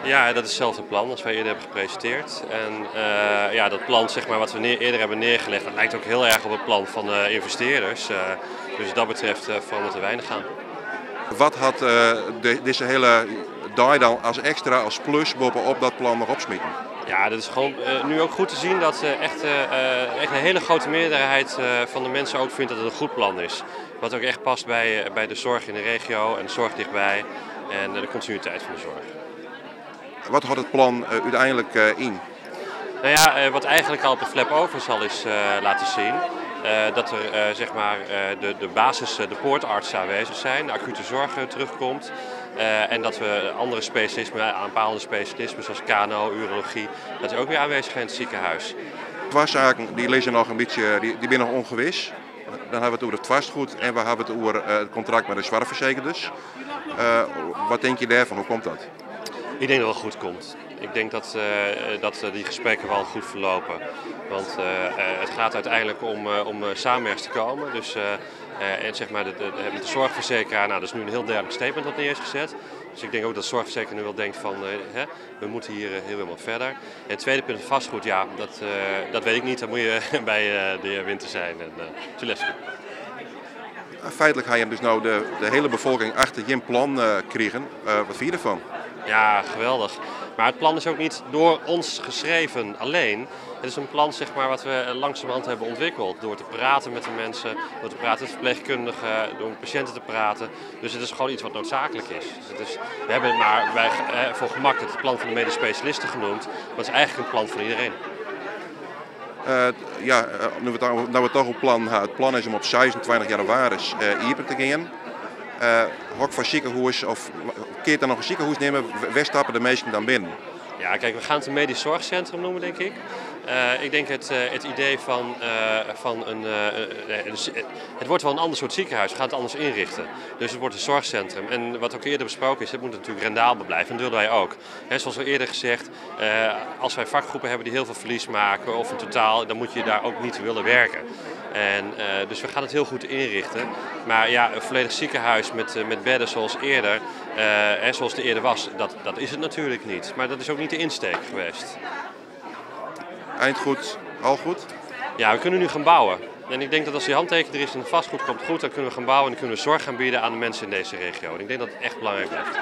Ja, dat is hetzelfde plan als wij eerder hebben gepresenteerd. En ja, dat plan zeg maar, wat we eerder hebben neergelegd, dat lijkt ook heel erg op het plan van de investeerders. Dus wat dat betreft verandert er weinig aan. Wat had deze hele dag dan als extra, als plus bovenop dat plan nog opsmieten? Ja, dat is gewoon nu ook goed te zien dat echt een hele grote meerderheid van de mensen ook vindt dat het een goed plan is. Wat ook echt past bij de zorg in de regio en de zorg dichtbij en de continuïteit van de zorg. Wat houdt het plan uiteindelijk in? Nou ja, wat eigenlijk al op de flap over zal is laten zien. Dat er zeg maar, de basis, de poortartsen aanwezig zijn, de acute zorg terugkomt. En dat we andere specialismen, aanpalende specialismen zoals KNO, urologie, dat die ook weer aanwezig zijn in het ziekenhuis. Zaken die lezen nog een beetje, die zijn nog ongewis. Dan hebben we het over het vastgoed en we hebben het over het contract met de zorgverzekerders. Wat denk je daarvan? Hoe komt dat? Ik denk dat het goed komt. Ik denk dat die gesprekken wel goed verlopen. Want het gaat uiteindelijk om samenwerking te komen. Dus en zeg maar met de zorgverzekeraar, nou, dat is nu een heel duidelijk statement dat neer is gezet. Dus ik denk ook dat de zorgverzekeraar nu wel denkt van we moeten hier heel helemaal verder. En het tweede punt, vastgoed, ja, dat weet ik niet. Dan moet je bij de heer Winter zijn en Tulescu. Feitelijk ga je dus nou de hele bevolking achter je plan krijgen. Wat vind je ervan? Ja, geweldig. Maar het plan is ook niet door ons geschreven alleen. Het is een plan zeg maar, wat we langzamerhand hebben ontwikkeld. Door te praten met de mensen, door te praten met verpleegkundigen, door met patiënten te praten. Dus het is gewoon iets wat noodzakelijk is. We hebben het maar voor gemak het plan van de medisch specialisten genoemd. Maar het is eigenlijk een plan voor iedereen. Nu we toch op plan hebben. Het plan is om op 26 januari open te gaan. Hok van ziekenhuis of keert dan nog een ziekenhuis nemen, waar stappen de meesten dan binnen? Ja, kijk, we gaan het een medisch zorgcentrum noemen, denk ik. Ik denk het idee van een... het wordt wel een ander soort ziekenhuis, we gaan het anders inrichten. Dus het wordt een zorgcentrum. En wat ook eerder besproken is, het moet natuurlijk rendabel blijven. En dat willen wij ook. Zoals we eerder gezegd, als wij vakgroepen hebben die heel veel verlies maken of een totaal, dan moet je daar ook niet willen werken. Dus we gaan het heel goed inrichten. Maar ja, een volledig ziekenhuis met bedden zoals eerder, zoals het eerder was, dat is het natuurlijk niet. Maar dat is ook niet de insteek geweest. Eind goed, al goed? Ja, we kunnen nu gaan bouwen. En ik denk dat als die handtekening er is en het vastgoed komt goed, dan kunnen we gaan bouwen en dan kunnen we zorg gaan bieden aan de mensen in deze regio. En ik denk dat het echt belangrijk blijft.